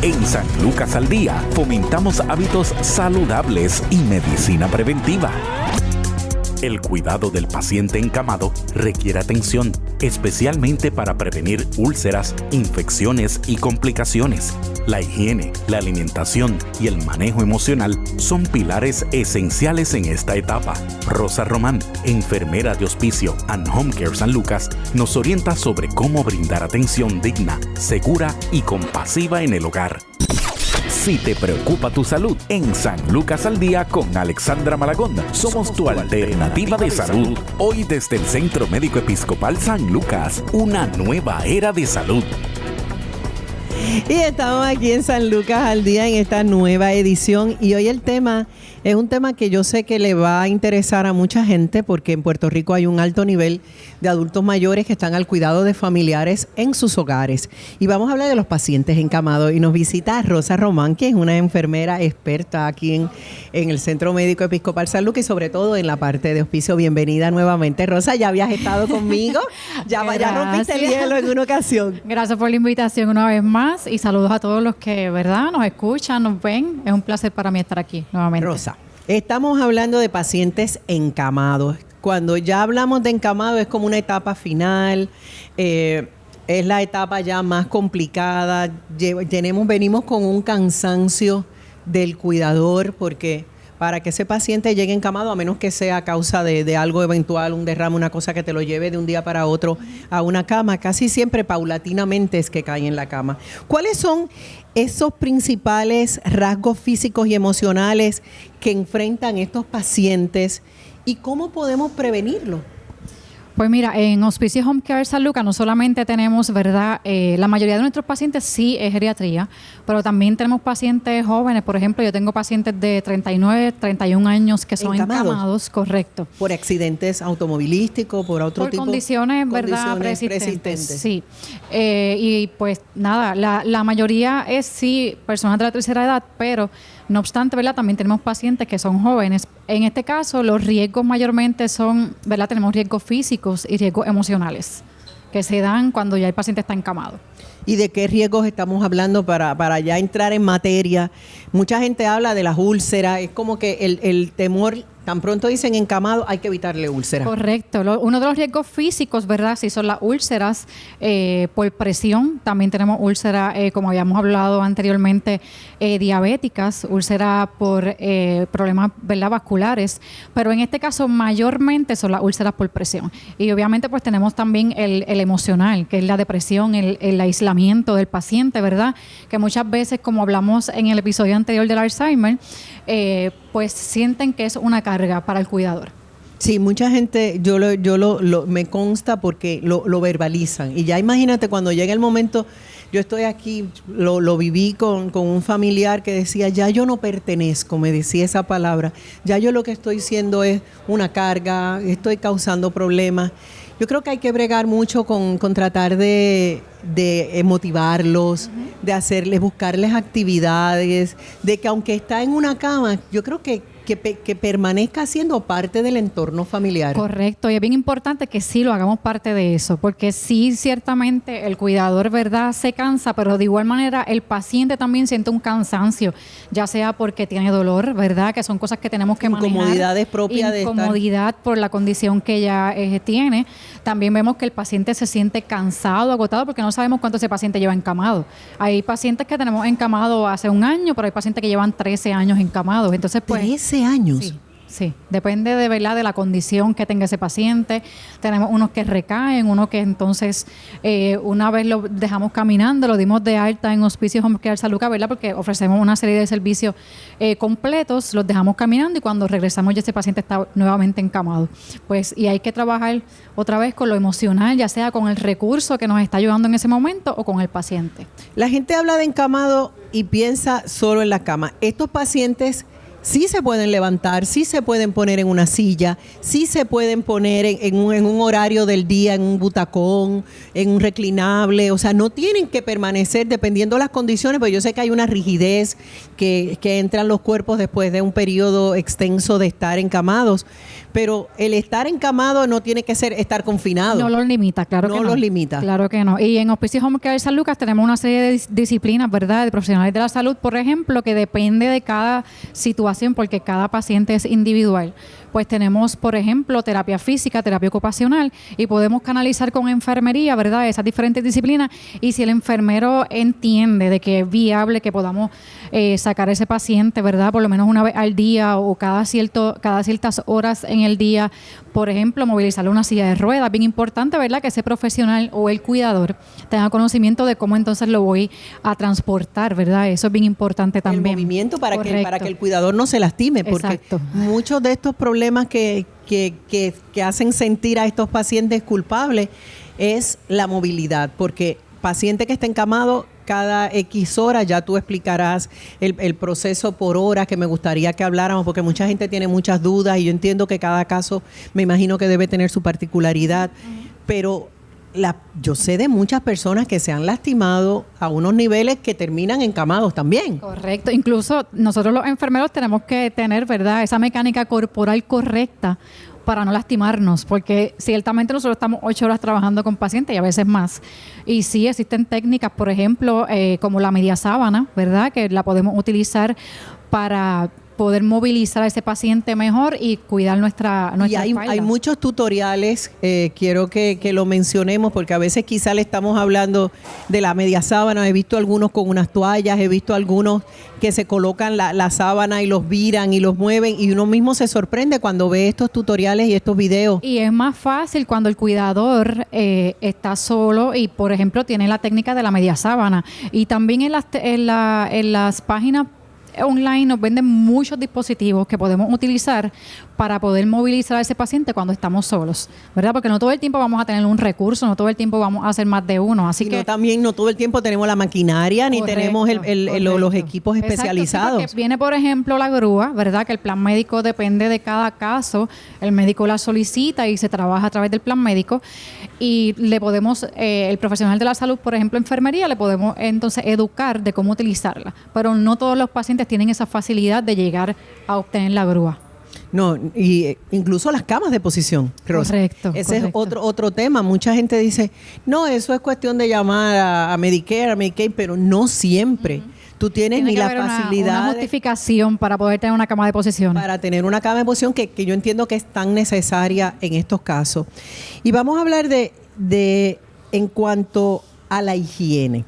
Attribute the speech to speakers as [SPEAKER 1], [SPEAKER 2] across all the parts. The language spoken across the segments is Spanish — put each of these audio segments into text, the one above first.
[SPEAKER 1] En San Lucas al Día fomentamos hábitos saludables y medicina preventiva. El cuidado del paciente encamado requiere atención, especialmente para prevenir úlceras, infecciones y complicaciones. La higiene, la alimentación y el manejo emocional son pilares esenciales en esta etapa. Rosa Román, enfermera de Hospicio and Home Care San Lucas, nos orienta sobre cómo brindar atención digna, segura y compasiva en el hogar. Si te preocupa tu salud, en San Lucas al Día con Alexandra Malagón somos tu alternativa de salud. Hoy desde el Centro Médico Episcopal San Lucas, una nueva era de salud.
[SPEAKER 2] Y estamos aquí en San Lucas al Día en esta nueva edición y hoy el tema es un tema que yo sé que le va a interesar a mucha gente porque en Puerto Rico hay un alto nivel de adultos mayores que están al cuidado de familiares en sus hogares. Y vamos a hablar de los pacientes encamados y nos visita Rosa Román, que es una enfermera experta aquí en el Centro Médico Episcopal San Lucas y sobre todo en la parte de hospicio. Bienvenida nuevamente, Rosa. Ya habías estado conmigo, ya rompiste el hielo en una ocasión.
[SPEAKER 3] Gracias por la invitación una vez más y saludos a todos los que, ¿verdad?, nos escuchan, nos ven. Es un placer para mí estar aquí nuevamente.
[SPEAKER 2] Rosa, estamos hablando de pacientes encamados. Cuando ya hablamos de encamado es como una etapa final, es la etapa ya más complicada. Venimos con un cansancio del cuidador porque para que ese paciente llegue encamado, a menos que sea a causa de algo eventual, un derrame, una cosa que te lo lleve de un día para otro a una cama, casi siempre paulatinamente es que cae en la cama. ¿Cuáles son esos principales rasgos físicos y emocionales que enfrentan estos pacientes y cómo podemos prevenirlo?
[SPEAKER 3] Pues mira, en Hospicio Home Care San Lucas no solamente tenemos, ¿verdad? La mayoría de nuestros pacientes sí es geriatría, pero también tenemos pacientes jóvenes. Por ejemplo, yo tengo pacientes de 39, 31 años que son encamados, correcto.
[SPEAKER 2] ¿Por accidentes automovilísticos, por otro tipo?
[SPEAKER 3] Por condiciones, ¿verdad? Persistentes. Sí. Y pues nada, la mayoría es sí personas de la tercera edad, pero no obstante, ¿verdad?, también tenemos pacientes que son jóvenes. En este caso, los riesgos mayormente son, ¿verdad?, tenemos riesgos físicos y riesgos emocionales que se dan cuando ya el paciente está encamado.
[SPEAKER 2] ¿Y de qué riesgos estamos hablando para ya entrar en materia? Mucha gente habla de las úlceras, es como que el temor, tan pronto dicen encamado, hay que evitarle úlceras.
[SPEAKER 3] Correcto. Uno de los riesgos físicos, ¿verdad?, sí son las úlceras por presión. También tenemos úlceras, como habíamos hablado anteriormente, diabéticas, úlceras por problemas, ¿verdad?, vasculares. Pero en este caso, mayormente son las úlceras por presión. Y obviamente, pues tenemos también el emocional, que es la depresión, el aislamiento del paciente, ¿verdad? Que muchas veces, como hablamos en el episodio anterior del Alzheimer, pues sienten que es una carga para el cuidador.
[SPEAKER 2] Sí, mucha gente, me consta porque lo verbalizan. Y ya imagínate cuando llega el momento, yo estoy aquí, lo viví con un familiar que decía, ya yo no pertenezco, me decía esa palabra. Ya yo lo que estoy siendo es una carga, estoy causando problemas. Yo creo que hay que bregar mucho con tratar de motivarlos, de buscarles actividades, de que aunque está en una cama, yo creo que permanezca siendo parte del entorno familiar.
[SPEAKER 3] Correcto, y es bien importante que sí lo hagamos parte de eso, porque sí, ciertamente el cuidador, ¿verdad?, se cansa, pero de igual manera el paciente también siente un cansancio, ya sea porque tiene dolor, ¿verdad?, que son cosas que tenemos que manejar.
[SPEAKER 2] Incomodidades propias de estar.
[SPEAKER 3] Incomodidad por la condición que ella tiene. También vemos que el paciente se siente cansado, agotado, porque no sabemos cuánto ese paciente lleva encamado. Hay pacientes que tenemos encamado hace un año, pero hay pacientes que llevan 13 años encamados. Entonces, pues,
[SPEAKER 2] 13 años.
[SPEAKER 3] Sí, depende de, ¿verdad?, de la condición que tenga ese paciente. Tenemos unos que recaen, unos que entonces una vez lo dejamos caminando, lo dimos de alta en Hospicio Home Care San Lucas, ¿verdad?, porque ofrecemos una serie de servicios completos, los dejamos caminando y cuando regresamos ya ese paciente está nuevamente encamado. Pues, y hay que trabajar otra vez con lo emocional, ya sea con el recurso que nos está ayudando en ese momento o con el paciente.
[SPEAKER 2] La gente habla de encamado y piensa solo en la cama. Estos pacientes sí se pueden levantar, sí se pueden poner en una silla, sí se pueden poner en un horario del día, en un butacón, en un reclinable. O sea, no tienen que permanecer dependiendo de las condiciones, pero yo sé que hay una rigidez que entran los cuerpos después de un periodo extenso de estar encamados. Pero el estar encamado no tiene que ser estar confinado.
[SPEAKER 3] No los limita, claro que no.
[SPEAKER 2] No los limita.
[SPEAKER 3] Claro que no. Y en Hospicio Home Care San Lucas tenemos una serie de disciplinas, ¿verdad? De profesionales de la salud, por ejemplo, que depende de cada situación, porque cada paciente es individual. Pues tenemos, por ejemplo, terapia física, terapia ocupacional, y podemos canalizar con enfermería, ¿verdad?, esas diferentes disciplinas. Y si el enfermero entiende de que es viable que podamos sacar a ese paciente, ¿verdad?, por lo menos una vez al día o cada ciertas horas en el día, por ejemplo, movilizarle una silla de ruedas. Bien importante, ¿verdad?, que ese profesional o el cuidador tenga conocimiento de cómo entonces lo voy a transportar, ¿verdad? Eso es bien importante también.
[SPEAKER 2] El movimiento para que el cuidador no se lastime, porque
[SPEAKER 3] exacto,
[SPEAKER 2] muchos de estos problemas que hacen sentir a estos pacientes culpables es la movilidad, porque paciente que está encamado cada X horas, ya tú explicarás el proceso por horas, que me gustaría que habláramos, porque mucha gente tiene muchas dudas y yo entiendo que cada caso me imagino que debe tener su particularidad, pero yo sé de muchas personas que se han lastimado a unos niveles que terminan encamados también.
[SPEAKER 3] Correcto. Incluso nosotros los enfermeros tenemos que tener, ¿verdad?, esa mecánica corporal correcta para no lastimarnos, porque ciertamente nosotros estamos 8 horas trabajando con pacientes y a veces más. Y sí existen técnicas, por ejemplo, como la media sábana, ¿verdad?, que la podemos utilizar para poder movilizar a ese paciente mejor y cuidar nuestra
[SPEAKER 2] y hay muchos tutoriales, quiero que lo mencionemos, porque a veces quizá le estamos hablando de la media sábana. He visto algunos con unas toallas, he visto algunos que se colocan la sábana y los viran y los mueven, y uno mismo se sorprende cuando ve estos tutoriales y estos videos.
[SPEAKER 3] Y es más fácil cuando el cuidador está solo y, por ejemplo, tiene la técnica de la media sábana. Y también en las páginas online nos venden muchos dispositivos que podemos utilizar para poder movilizar a ese paciente cuando estamos solos, ¿verdad? Porque no todo el tiempo vamos a tener un recurso, no todo el tiempo vamos a hacer más de uno, así que
[SPEAKER 2] también no todo el tiempo tenemos la maquinaria, ni tenemos los equipos especializados.
[SPEAKER 3] Exacto, sí, viene, por ejemplo, la grúa, ¿verdad? Que el plan médico depende de cada caso, el médico la solicita y se trabaja a través del plan médico, y le podemos, el profesional de la salud, por ejemplo, enfermería, le podemos entonces educar de cómo utilizarla, pero no todos los pacientes tienen esa facilidad de llegar a obtener la grúa.
[SPEAKER 2] No, y incluso las camas de posición, Rosa.
[SPEAKER 3] Correcto.
[SPEAKER 2] Ese es otro tema. Mucha gente dice, no, eso es cuestión de llamar a Medicare, a Medicaid, pero no siempre. Tú tienes ni la facilidad.
[SPEAKER 3] Una justificación para poder tener una cama de posición.
[SPEAKER 2] Para tener una cama de posición que yo entiendo que es tan necesaria en estos casos. Y vamos a hablar de en cuanto a la higiene.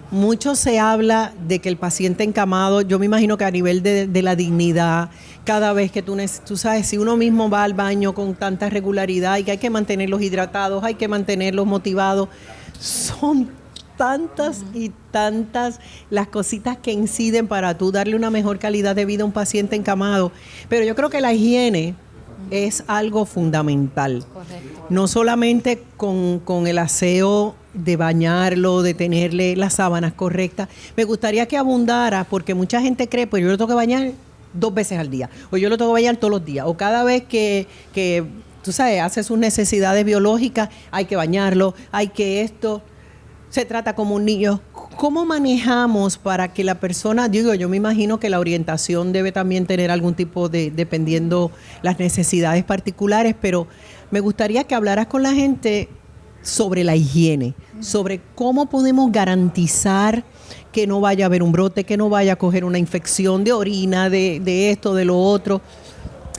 [SPEAKER 2] Mucho se habla de que el paciente encamado, yo me imagino que a nivel de la dignidad, cada vez que tú sabes, si uno mismo va al baño con tanta regularidad y que hay que mantenerlos hidratados, hay que mantenerlos motivados, son tantas y tantas las cositas que inciden para tú darle una mejor calidad de vida a un paciente encamado. Pero yo creo que la higiene es algo fundamental. Correcto. No solamente con el aseo de bañarlo, de tenerle las sábanas correctas. Me gustaría que abundara, porque mucha gente cree, pues yo lo tengo que bañar 2 veces al día, o yo lo tengo que bañar todos los días, o cada vez que tú sabes, hace sus necesidades biológicas, hay que bañarlo, hay que esto, se trata como un niño. ¿Cómo manejamos para que la persona, yo me imagino que la orientación debe también tener algún tipo de, dependiendo las necesidades particulares, pero me gustaría que hablaras con la gente sobre la higiene, sobre cómo podemos garantizar que no vaya a haber un brote, que no vaya a coger una infección de orina, de esto, de lo otro.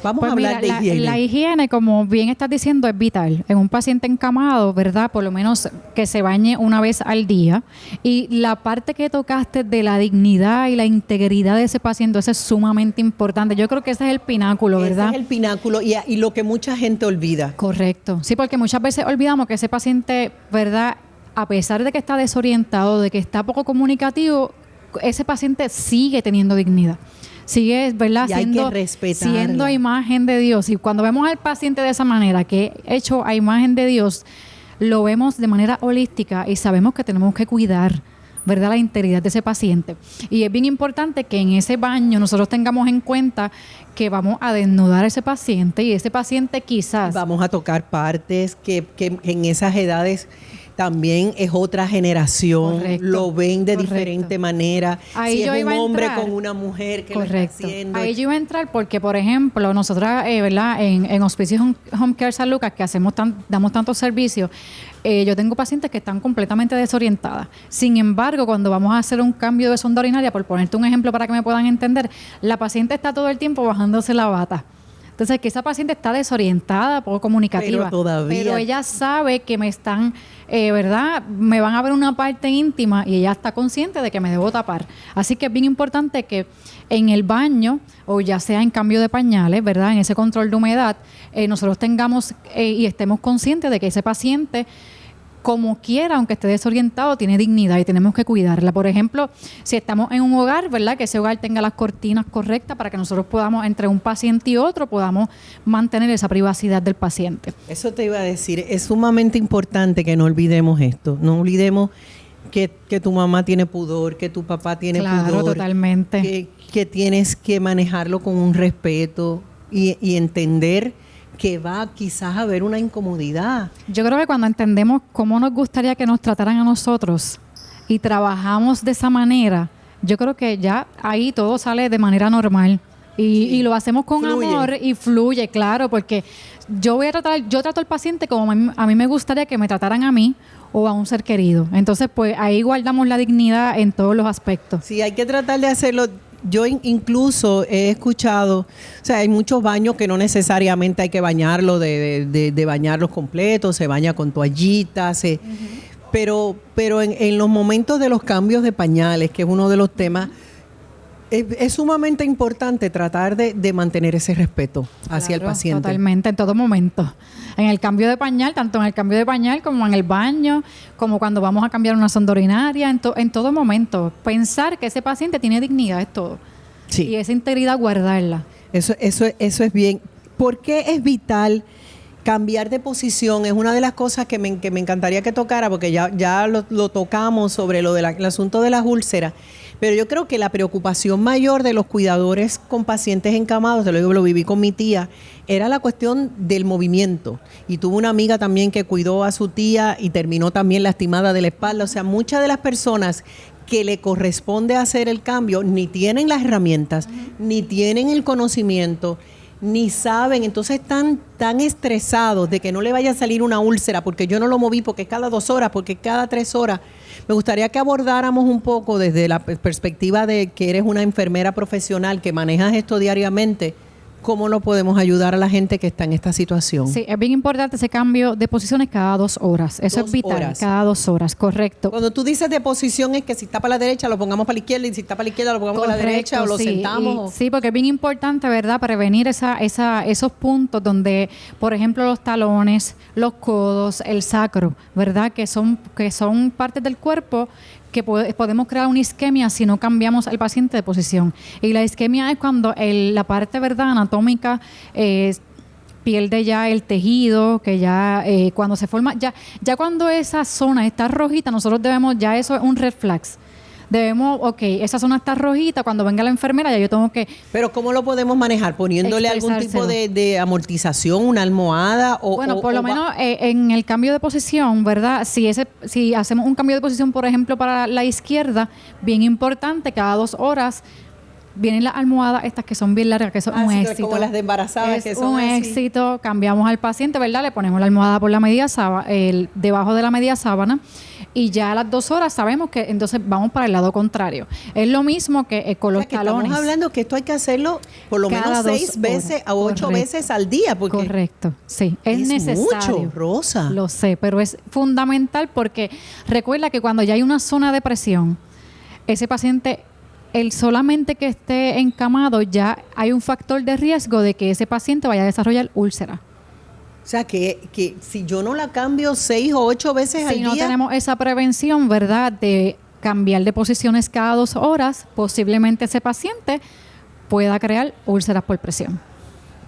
[SPEAKER 2] Vamos a hablar de higiene.
[SPEAKER 3] La higiene, como bien estás diciendo, es vital. En un paciente encamado, ¿verdad? Por lo menos que se bañe una vez al día. Y la parte que tocaste de la dignidad y la integridad de ese paciente, eso es sumamente importante. Yo creo que ese es el pináculo, ¿verdad?
[SPEAKER 2] Ese es el pináculo y lo que mucha gente olvida.
[SPEAKER 3] Correcto. Sí, porque muchas veces olvidamos que ese paciente, ¿verdad?, a pesar de que está desorientado, de que está poco comunicativo, ese paciente sigue teniendo dignidad. Sigue, ¿verdad?, siendo a imagen de Dios. Y cuando vemos al paciente de esa manera, que hecho a imagen de Dios, lo vemos de manera holística y sabemos que tenemos que cuidar, ¿verdad? La integridad de ese paciente. Y es bien importante que en ese baño nosotros tengamos en cuenta que vamos a desnudar a ese paciente y ese paciente quizás...
[SPEAKER 2] Vamos a tocar partes que en esas edades también es otra generación,
[SPEAKER 3] Correcto,
[SPEAKER 2] lo ven de
[SPEAKER 3] correcto.
[SPEAKER 2] diferente manera.
[SPEAKER 3] Ahí
[SPEAKER 2] si
[SPEAKER 3] yo
[SPEAKER 2] es
[SPEAKER 3] iba
[SPEAKER 2] un
[SPEAKER 3] a
[SPEAKER 2] hombre
[SPEAKER 3] entrar.
[SPEAKER 2] con una mujer que
[SPEAKER 3] Correcto.
[SPEAKER 2] lo está haciendo.
[SPEAKER 3] Ahí yo iba a entrar porque, por ejemplo, nosotras, ¿verdad? En Hospicio Home Care San Lucas, que damos tantos servicios, yo tengo pacientes que están completamente desorientadas. Sin embargo, cuando vamos a hacer un cambio de sonda urinaria, por ponerte un ejemplo para que me puedan entender, la paciente está todo el tiempo bajándose la bata. Entonces, que esa paciente está desorientada, poco comunicativa. Pero ella sabe que me están, ¿verdad? Me van a ver una parte íntima y ella está consciente de que me debo tapar. Así que es bien importante que en el baño, o ya sea en cambio de pañales, ¿verdad? En ese control de humedad, nosotros tengamos y estemos conscientes de que ese paciente, como quiera, aunque esté desorientado, tiene dignidad y tenemos que cuidarla. Por ejemplo, si estamos en un hogar, ¿verdad? Que ese hogar tenga las cortinas correctas para que nosotros podamos, entre un paciente y otro, podamos mantener esa privacidad del paciente.
[SPEAKER 2] Eso te iba a decir, es sumamente importante que no olvidemos esto, no olvidemos que tu mamá tiene pudor, que tu papá tiene pudor.
[SPEAKER 3] Claro, totalmente.
[SPEAKER 2] Que tienes que manejarlo con un respeto y entender que va quizás a haber una incomodidad.
[SPEAKER 3] Yo creo que cuando entendemos cómo nos gustaría que nos trataran a nosotros y trabajamos de esa manera, yo creo que ya ahí todo sale de manera normal. Y lo hacemos con amor y fluye, claro, porque yo trato al paciente como a mí me gustaría que me trataran a mí o a un ser querido. Entonces, pues ahí guardamos la dignidad en todos los aspectos.
[SPEAKER 2] Sí, hay que tratar de hacerlo. Yo incluso he escuchado, o sea, hay muchos baños que no necesariamente hay que bañarlos, de bañarlos completos, se baña con toallitas, pero en los momentos de los cambios de pañales, que es uno de los temas, es sumamente importante tratar de mantener ese respeto hacia el paciente.
[SPEAKER 3] Totalmente, en todo momento. En el cambio de pañal, tanto en el cambio de pañal como en el baño, como cuando vamos a cambiar una sonda urinaria, en todo momento. Pensar que ese paciente tiene dignidad es todo.
[SPEAKER 2] Sí.
[SPEAKER 3] Y esa integridad guardarla.
[SPEAKER 2] Eso es bien. ¿Por qué es vital cambiar de posición? Es una de las cosas que me encantaría que tocara, porque ya lo tocamos sobre lo del asunto de las úlceras. Pero yo creo que la preocupación mayor de los cuidadores con pacientes encamados, lo viví con mi tía, era la cuestión del movimiento. Y tuve una amiga también que cuidó a su tía y terminó también lastimada de la espalda. O sea, muchas de las personas que le corresponde hacer el cambio ni tienen las herramientas, ni tienen el conocimiento, ni saben, entonces están tan estresados de que no le vaya a salir una úlcera porque yo no lo moví, porque es cada 2 horas, porque es cada 3 horas. Me gustaría que abordáramos un poco desde la perspectiva de que eres una enfermera profesional, que manejas esto diariamente, ¿cómo lo podemos ayudar a la gente que está en esta situación?
[SPEAKER 3] Sí, es bien importante ese cambio de posiciones cada 2 horas. Eso es vital,
[SPEAKER 2] 2 horas.
[SPEAKER 3] cada 2 horas, correcto.
[SPEAKER 2] Cuando tú dices de posición es que si está para la derecha lo pongamos para la izquierda y si está para la izquierda lo pongamos para la derecha o lo sentamos.
[SPEAKER 3] Sí, porque es bien importante, ¿verdad? Prevenir esos puntos donde, por ejemplo, los talones, los codos, el sacro, ¿verdad? Que son partes del cuerpo que podemos crear una isquemia si no cambiamos al paciente de posición. Y la isquemia es cuando la parte, ¿verdad?, anatómica pierde ya el tejido, que ya cuando se forma, ya cuando esa zona está rojita, nosotros ya eso es un red flag. Esa zona está rojita, cuando venga la enfermera ya yo tengo que...
[SPEAKER 2] Pero ¿cómo lo podemos manejar? ¿Poniéndole algún tipo de amortización, una almohada?
[SPEAKER 3] Bueno, por lo menos en el cambio de posición, ¿verdad? Si hacemos un cambio de posición, por ejemplo, para la izquierda, bien importante, cada 2 horas vienen las almohadas estas que son bien largas, que son un éxito.
[SPEAKER 2] Como las de embarazadas, que son
[SPEAKER 3] un
[SPEAKER 2] así.
[SPEAKER 3] éxito. Cambiamos al paciente, ¿verdad? Le ponemos la almohada por la media sábana, debajo de la media sábana, y ya a las 2 horas sabemos que entonces vamos para el lado contrario. Es lo mismo que con los talones.
[SPEAKER 2] Estamos hablando que esto hay que hacerlo por lo menos 6 veces a 8 veces al día. Porque
[SPEAKER 3] correcto, sí. Es necesario.
[SPEAKER 2] Mucho, Rosa.
[SPEAKER 3] Lo sé, pero es fundamental porque recuerda que cuando ya hay una zona de presión, ese paciente... solamente que esté encamado, ya hay un factor de riesgo de que ese paciente vaya a desarrollar úlcera.
[SPEAKER 2] O sea, que si yo no la cambio 6 o 8 veces al día...
[SPEAKER 3] Si no tenemos esa prevención, ¿verdad?, de cambiar de posiciones cada 2 horas, posiblemente ese paciente pueda crear úlceras por presión.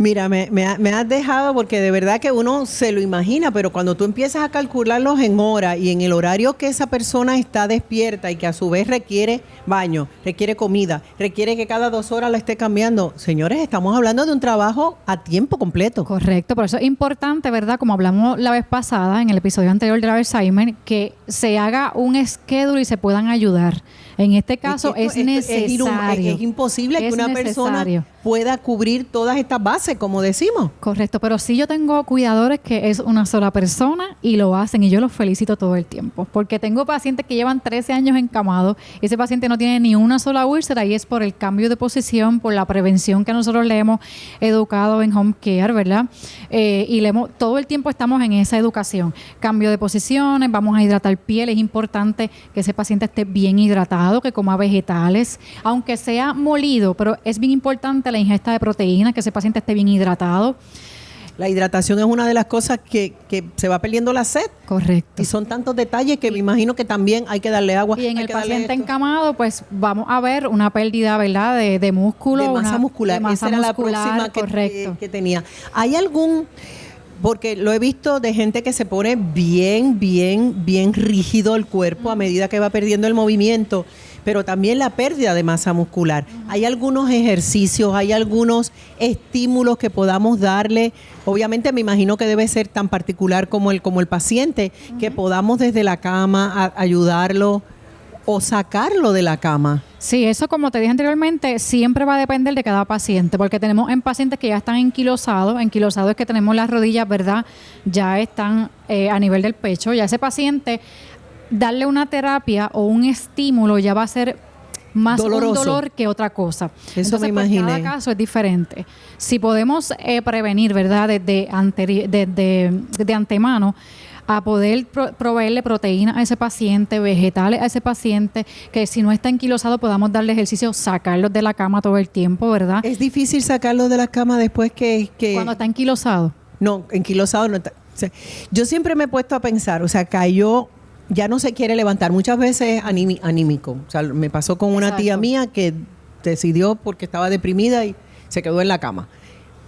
[SPEAKER 2] Mira, me has dejado porque de verdad que uno se lo imagina, pero cuando tú empiezas a calcularlos en horas y en el horario que esa persona está despierta y que a su vez requiere baño, requiere comida, requiere que cada 2 horas la esté cambiando. Señores, estamos hablando de un trabajo a tiempo completo.
[SPEAKER 3] Correcto, por eso es importante, ¿verdad? Como hablamos la vez pasada en el episodio anterior del Alzheimer, que se haga un schedule y se puedan ayudar. En este caso es necesario.
[SPEAKER 2] Es imposible que una persona pueda cubrir todas estas bases, como decimos.
[SPEAKER 3] Correcto, pero sí yo tengo cuidadores que es una sola persona y lo hacen y yo los felicito todo el tiempo. Porque tengo pacientes que llevan 13 años encamados y ese paciente no tiene ni una sola úlcera y es por el cambio de posición, por la prevención que nosotros le hemos educado en home care, ¿verdad? Y todo el tiempo estamos en esa educación. Cambio de posiciones, vamos a hidratar piel, es importante que ese paciente esté bien hidratado, que coma vegetales, aunque sea molido, pero es bien importante la ingesta de proteínas, que ese paciente esté bien hidratado.
[SPEAKER 2] La hidratación es una de las cosas que se va perdiendo la sed.
[SPEAKER 3] Correcto.
[SPEAKER 2] Y son tantos detalles que me imagino que también hay que darle agua.
[SPEAKER 3] Y en el paciente encamado, pues vamos a ver una pérdida, ¿verdad?, de músculo.
[SPEAKER 2] De masa muscular.
[SPEAKER 3] Esa
[SPEAKER 2] era
[SPEAKER 3] muscular,
[SPEAKER 2] la próxima que tenía. ¿Hay algún...? Porque lo he visto de gente que se pone bien rígido el cuerpo a medida que va perdiendo el movimiento, pero también la pérdida de masa muscular. ¿Hay algunos ejercicios, hay algunos estímulos que podamos darle? Obviamente me imagino que debe ser tan particular como el paciente, que podamos desde la cama ayudarlo o sacarlo de la cama.
[SPEAKER 3] Sí, eso como te dije anteriormente, siempre va a depender de cada paciente, porque tenemos en pacientes que ya están enquilosados es que tenemos las rodillas, ¿verdad? Ya están a nivel del pecho, ya ese paciente, darle una terapia o un estímulo ya va a ser más
[SPEAKER 2] doloroso.
[SPEAKER 3] Un dolor que otra cosa.
[SPEAKER 2] Eso
[SPEAKER 3] entonces,
[SPEAKER 2] me imaginé.
[SPEAKER 3] Cada caso es diferente. Si podemos prevenir, ¿verdad? Desde antemano, a poder proveerle proteínas a ese paciente, vegetales a ese paciente, que si no está enquilosado podamos darle ejercicio, sacarlos de la cama todo el tiempo, ¿verdad?
[SPEAKER 2] ¿Es difícil sacarlos de la cama después que...
[SPEAKER 3] Cuando está enquilosado.
[SPEAKER 2] No, enquilosado no está. O sea, yo siempre me he puesto a pensar, o sea, cayó, ya no se quiere levantar. Muchas veces anímico. O sea, me pasó con una tía mía que decidió porque estaba deprimida y se quedó en la cama.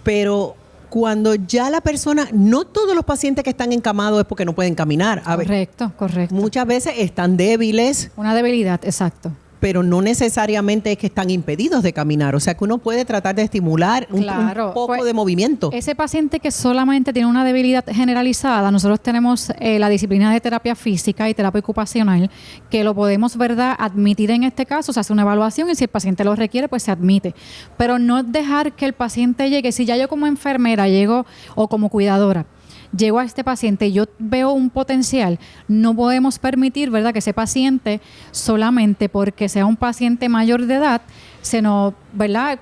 [SPEAKER 2] Pero cuando ya la persona, no todos los pacientes que están encamados es porque no pueden caminar.
[SPEAKER 3] Correcto.
[SPEAKER 2] Muchas veces están débiles.
[SPEAKER 3] Una debilidad, exacto.
[SPEAKER 2] Pero no necesariamente es que están impedidos de caminar. O sea, que uno puede tratar de estimular un poco de movimiento.
[SPEAKER 3] Ese paciente que solamente tiene una debilidad generalizada, nosotros tenemos la disciplina de terapia física y terapia ocupacional, que lo podemos, ¿verdad?, admitir en este caso. Se hace una evaluación y si el paciente lo requiere, pues se admite. Pero no dejar que el paciente llegue. Si ya yo como enfermera llego o como cuidadora, llego a este paciente y yo veo un potencial, no podemos permitir, ¿verdad?, que ese paciente solamente porque sea un paciente mayor de edad, se nos, ¿verdad?,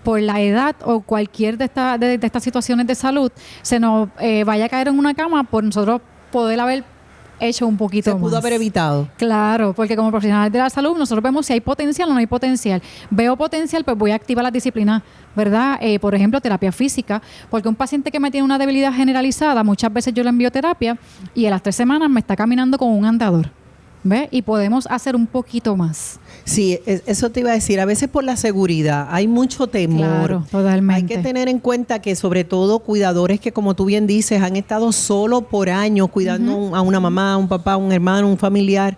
[SPEAKER 3] por la edad o cualquier de estas situaciones de salud, se nos vaya a caer en una cama por nosotros poder haber hecho un poquito más.
[SPEAKER 2] Se pudo haber evitado.
[SPEAKER 3] Claro, porque como profesionales de la salud nosotros vemos si hay potencial o no hay potencial. Veo potencial, pues voy a activar las disciplinas, ¿verdad? Por ejemplo, terapia física, porque un paciente que me tiene una debilidad generalizada, muchas veces yo le envío terapia y a las 3 semanas me está caminando con un andador. ¿Ves? Y podemos hacer un poquito más.
[SPEAKER 2] Sí, eso te iba a decir. A veces por la seguridad hay mucho temor.
[SPEAKER 3] Claro, totalmente.
[SPEAKER 2] Hay que tener en cuenta que sobre todo cuidadores que, como tú bien dices, han estado solo por años cuidando a una mamá, a un papá, a un hermano, a un familiar,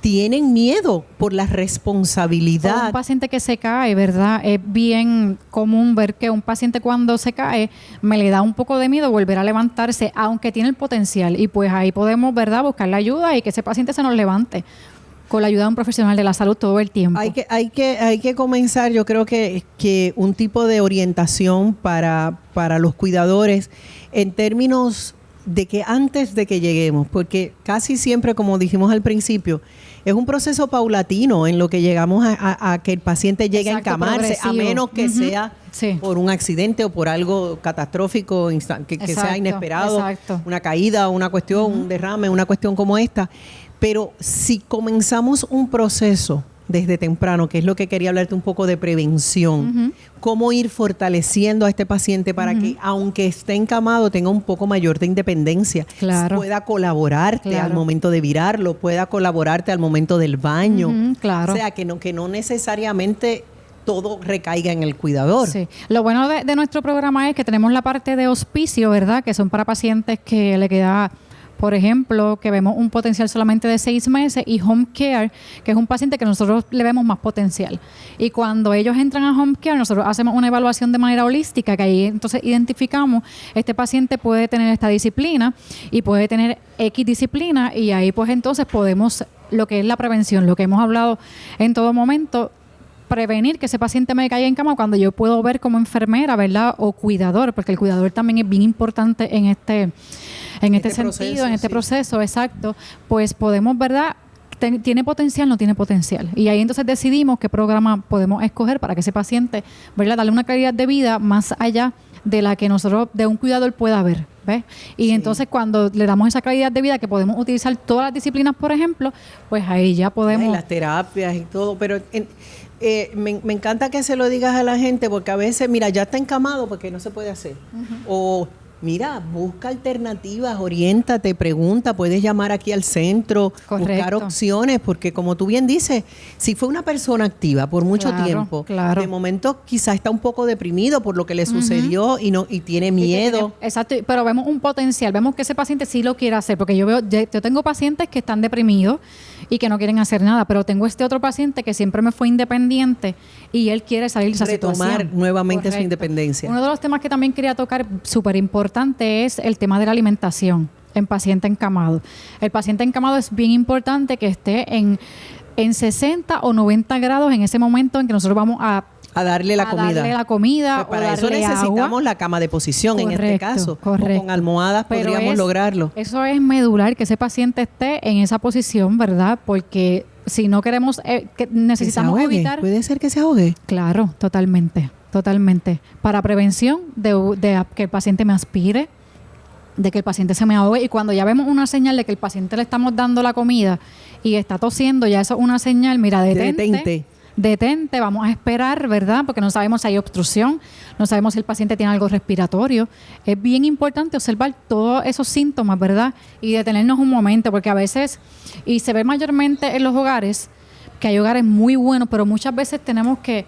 [SPEAKER 2] tienen miedo por la responsabilidad.
[SPEAKER 3] O un paciente que se cae, ¿verdad? Es bien común ver que un paciente cuando se cae me le da un poco de miedo volver a levantarse, aunque tiene el potencial. Y pues ahí podemos, ¿verdad?, buscar la ayuda y que ese paciente se nos levante con la ayuda de un profesional de la salud todo el tiempo.
[SPEAKER 2] Hay que comenzar, yo creo que un tipo de orientación para los cuidadores en términos de que antes de que lleguemos, porque casi siempre, como dijimos al principio, es un proceso paulatino en lo que llegamos a que el paciente llegue a encamarse, a menos que sea por un accidente o por algo catastrófico que sea inesperado, una caída, una cuestión, un derrame, una cuestión como esta. Pero si comenzamos un proceso desde temprano, que es lo que quería hablarte un poco de prevención, cómo ir fortaleciendo a este paciente para que, aunque esté encamado, tenga un poco mayor de independencia, pueda colaborarte al momento de virarlo, pueda colaborarte al momento del baño. O sea, que no necesariamente todo recaiga en el cuidador.
[SPEAKER 3] Sí. Lo bueno de nuestro programa es que tenemos la parte de hospicio, ¿verdad? Que son para pacientes que le queda, por ejemplo, que vemos un potencial solamente de 6 meses, y home care, que es un paciente que nosotros le vemos más potencial. Y cuando ellos entran a home care, nosotros hacemos una evaluación de manera holística, que ahí entonces identificamos, este paciente puede tener esta disciplina y puede tener X disciplina, y ahí pues entonces podemos, lo que es la prevención, lo que hemos hablado en todo momento, prevenir que ese paciente me caiga en cama cuando yo puedo ver como enfermera, ¿verdad? O cuidador, porque el cuidador también es bien importante en este sentido, proceso, en este proceso, exacto. Pues podemos, ¿verdad? ¿Tiene potencial? No tiene potencial. Y ahí entonces decidimos qué programa podemos escoger para que ese paciente, ¿verdad? Darle una calidad de vida más allá de la que nosotros, de un cuidador pueda haber. ¿Ves? Y entonces cuando le damos esa calidad de vida, que podemos utilizar todas las disciplinas, por ejemplo, pues ahí ya podemos...
[SPEAKER 2] Y las terapias y todo, pero... me encanta que se lo digas a la gente, porque a veces, mira, ya está encamado porque no se puede hacer. O, mira, busca alternativas, oriéntate, pregunta, puedes llamar aquí al centro, buscar opciones, porque como tú bien dices, si fue una persona activa por mucho tiempo, de momento quizás está un poco deprimido por lo que le sucedió y tiene miedo.
[SPEAKER 3] Exacto, pero vemos un potencial, vemos que ese paciente sí lo quiere hacer, porque yo tengo pacientes que están deprimidos y que no quieren hacer nada, pero tengo este otro paciente que siempre me fue independiente y él quiere salir de esa situación.
[SPEAKER 2] Retomar nuevamente su independencia.
[SPEAKER 3] Uno de los temas que también quería tocar, súper importante, es el tema de la alimentación en paciente encamado. El paciente encamado es bien importante que esté en 60 o 90 grados en ese momento en que nosotros vamos a
[SPEAKER 2] darle la
[SPEAKER 3] comida.
[SPEAKER 2] Pues para eso necesitamos agua. La cama de posición, en este caso. O con almohadas podríamos lograrlo.
[SPEAKER 3] Eso es medular, que ese paciente esté en esa posición, ¿verdad? Porque si no queremos, que necesitamos evitar...
[SPEAKER 2] ¿Puede ser que se ahogue?
[SPEAKER 3] Claro, totalmente. Para prevención de que el paciente me aspire, de que el paciente se me ahogue, y cuando ya vemos una señal de que el paciente le estamos dando la comida y está tosiendo, ya eso es una señal, mira, detente, vamos a esperar, ¿verdad? Porque no sabemos si hay obstrucción, no sabemos si el paciente tiene algo respiratorio. Es bien importante observar todos esos síntomas, ¿verdad? Y detenernos un momento, porque a veces, y se ve mayormente en los hogares, que hay hogares muy buenos, pero muchas veces tenemos que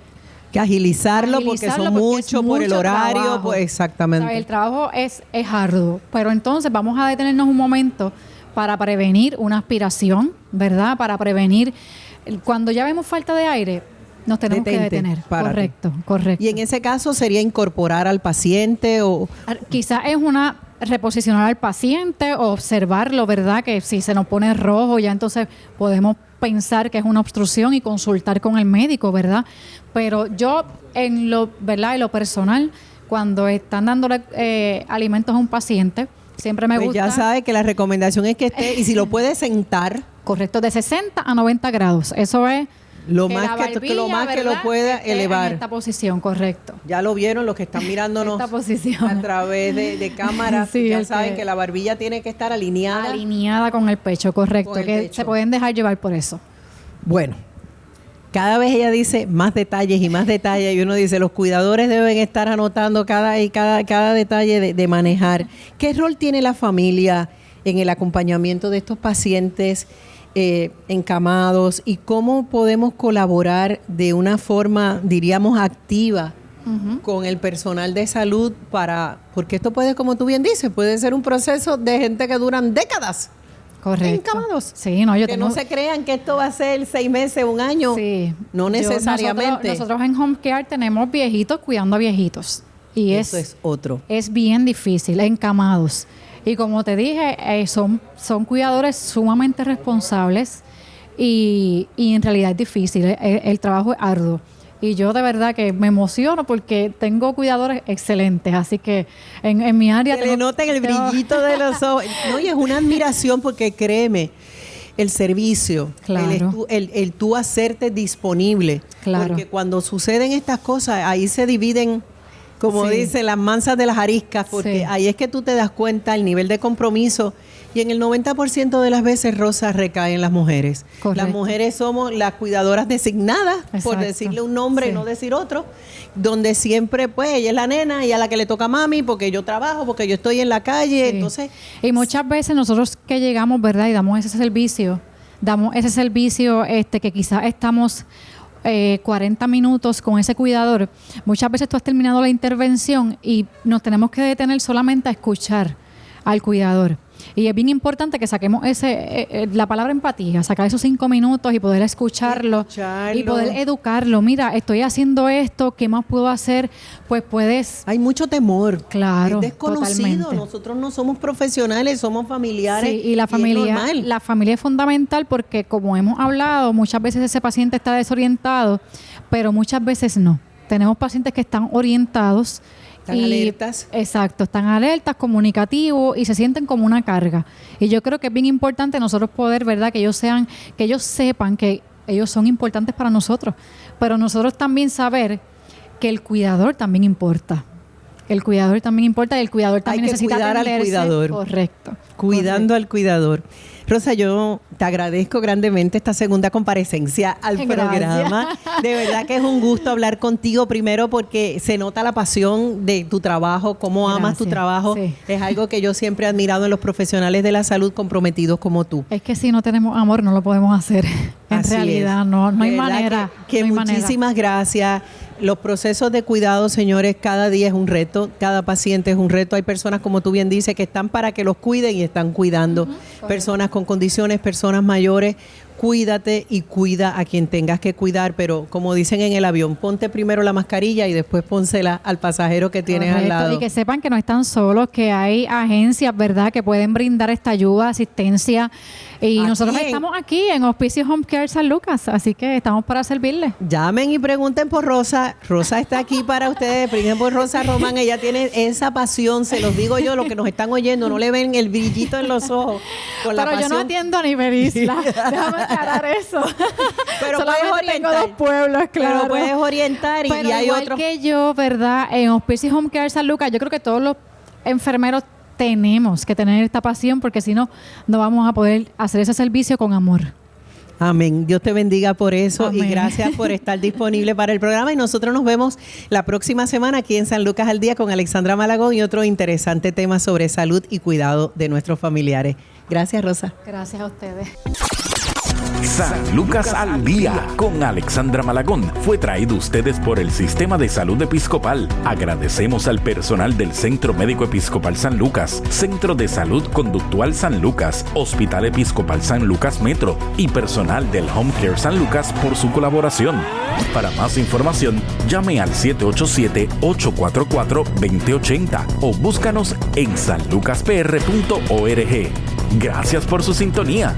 [SPEAKER 2] agilizarlo porque son mucho por el horario. Pues, exactamente.
[SPEAKER 3] O sea, el trabajo es arduo, pero entonces vamos a detenernos un momento para prevenir una aspiración, ¿verdad? Para prevenir... Cuando ya vemos falta de aire, nos tenemos que detener. Correcto.
[SPEAKER 2] Y en ese caso sería incorporar al paciente o...
[SPEAKER 3] Quizás es una reposicionar al paciente o observarlo, ¿verdad? Que si se nos pone rojo, ya entonces podemos pensar que es una obstrucción y consultar con el médico, ¿verdad? Pero yo, en lo personal, cuando están dándole alimentos a un paciente, siempre me gusta...
[SPEAKER 2] Ya sabe que la recomendación es que esté, y si lo puede sentar...
[SPEAKER 3] Correcto, de 60 a 90 grados. Eso es
[SPEAKER 2] lo más que lo pueda elevar.
[SPEAKER 3] En esta posición, correcto.
[SPEAKER 2] Ya lo vieron los que están mirándonos a través de cámaras. Sí, ya saben que la barbilla tiene que estar alineada.
[SPEAKER 3] Alineada con el pecho, correcto. Se pueden dejar llevar por eso.
[SPEAKER 2] Bueno, cada vez ella dice más detalles y más detalles, y uno dice, los cuidadores deben estar anotando cada detalle de manejar. ¿Qué rol tiene la familia en el acompañamiento de estos pacientes encamados, y cómo podemos colaborar de una forma, diríamos, activa con el personal de salud porque esto puede, como tú bien dices, puede ser un proceso de gente que duran décadas.
[SPEAKER 3] Correcto.
[SPEAKER 2] Encamados.
[SPEAKER 3] Sí,
[SPEAKER 2] no se crean que esto va a ser 6 meses, 1 año.
[SPEAKER 3] Sí.
[SPEAKER 2] No necesariamente.
[SPEAKER 3] Nosotros en Home Care tenemos viejitos cuidando a viejitos. Y
[SPEAKER 2] eso es otro.
[SPEAKER 3] Es bien difícil, encamados. Y como te dije, son cuidadores sumamente responsables y en realidad es difícil, el trabajo es arduo. Y yo de verdad que me emociono porque tengo cuidadores excelentes, así que en mi área...
[SPEAKER 2] Se le nota el brillito de los ojos. No, y es una admiración porque créeme, el servicio,
[SPEAKER 3] claro,
[SPEAKER 2] el tú hacerte disponible.
[SPEAKER 3] Claro.
[SPEAKER 2] Porque cuando suceden estas cosas, ahí se dividen... Como dicen, las mansas de las ariscas, porque ahí es que tú te das cuenta el nivel de compromiso, y en el 90% de las veces, Rosa, recae en las mujeres.
[SPEAKER 3] Correcto.
[SPEAKER 2] Las mujeres somos las cuidadoras designadas, por decirle un nombre y no decir otro, donde siempre, pues, ella es la nena y a la que le toca a mami, porque yo trabajo, porque yo estoy en la calle, entonces...
[SPEAKER 3] Y muchas veces nosotros que llegamos, ¿verdad? Y damos ese servicio que quizás estamos... 40 minutos con ese cuidador, muchas veces tú has terminado la intervención y nos tenemos que detener solamente a escuchar al cuidador. Y es bien importante que saquemos la palabra empatía, sacar esos 5 minutos y poder escucharlo y poder educarlo. Mira, estoy haciendo esto, ¿qué más puedo hacer? Pues puedes...
[SPEAKER 2] Hay mucho temor.
[SPEAKER 3] Claro,
[SPEAKER 2] es desconocido.
[SPEAKER 3] totalmente.
[SPEAKER 2] Nosotros no somos profesionales, somos familiares.
[SPEAKER 3] Sí, y la familia es fundamental porque, como hemos hablado, muchas veces ese paciente está desorientado, pero muchas veces no. Tenemos pacientes que están orientados.
[SPEAKER 2] Están alertas.
[SPEAKER 3] Exacto, están alertas, comunicativos y se sienten como una carga. Y yo creo que es bien importante nosotros poder, ¿verdad? Que ellos sepan que ellos son importantes para nosotros. Pero nosotros también saber que el cuidador también importa. El cuidador también importa y el cuidador también necesita
[SPEAKER 2] cuidar al cuidador.
[SPEAKER 3] Correcto.
[SPEAKER 2] Cuidando al cuidador. Rosa, yo te agradezco grandemente esta segunda comparecencia al programa. De verdad que es un gusto hablar contigo, primero porque se nota la pasión de tu trabajo, cómo amas tu trabajo. Sí. Es algo que yo siempre he admirado en los profesionales de la salud comprometidos como tú.
[SPEAKER 3] Es que si no tenemos amor no lo podemos hacer. En realidad no hay manera.
[SPEAKER 2] Que
[SPEAKER 3] no hay
[SPEAKER 2] muchísimas gracias. Los procesos de cuidado, señores, cada día es un reto, cada paciente es un reto. Hay personas, como tú bien dices, que están para que los cuiden y están cuidando. Personas con condiciones, personas mayores. Cuídate y cuida a quien tengas que cuidar, pero como dicen en el avión, ponte primero la mascarilla y después pónsela al pasajero que tienes al lado.
[SPEAKER 3] Y que sepan que no están solos, que hay agencias, ¿verdad?, que pueden brindar esta ayuda, asistencia. Y nosotros estamos aquí en Hospicio Home Care San Lucas, así que estamos para servirles.
[SPEAKER 2] Llamen y pregunten por Rosa. Rosa está aquí para ustedes. Pregunten por Rosa Román. Ella tiene esa pasión, se los digo yo, los que nos están oyendo, no le ven el brillito en los ojos.
[SPEAKER 3] Pero yo no atiendo a nivel isla. Déjame aclarar eso.
[SPEAKER 2] Pero puedes orientar.
[SPEAKER 3] Tengo 2 pueblos, claro.
[SPEAKER 2] Pero puedes orientar y hay
[SPEAKER 3] igual
[SPEAKER 2] otros.
[SPEAKER 3] Que yo, ¿verdad? En Hospicio Home Care San Lucas, yo creo que todos los enfermeros tenemos que tener esta pasión porque si no, no vamos a poder hacer ese servicio con amor.
[SPEAKER 2] Amén. Dios te bendiga por eso.
[SPEAKER 3] Amén.
[SPEAKER 2] Y gracias por estar disponible para el programa. Y nosotros nos vemos la próxima semana aquí en San Lucas al Día con Alexandra Malagón y otro interesante tema sobre salud y cuidado de nuestros familiares. Gracias, Rosa.
[SPEAKER 3] Gracias a ustedes.
[SPEAKER 1] San Lucas al Día con Alexandra Malagón fue traído a ustedes por el Sistema de Salud Episcopal. Agradecemos al personal del Centro Médico Episcopal San Lucas, Centro de Salud Conductual San Lucas, Hospital Episcopal San Lucas Metro y personal del Home Care San Lucas por su colaboración. Para más información, llame al 787-844-2080 o búscanos en sanlucaspr.org. Gracias por su sintonía.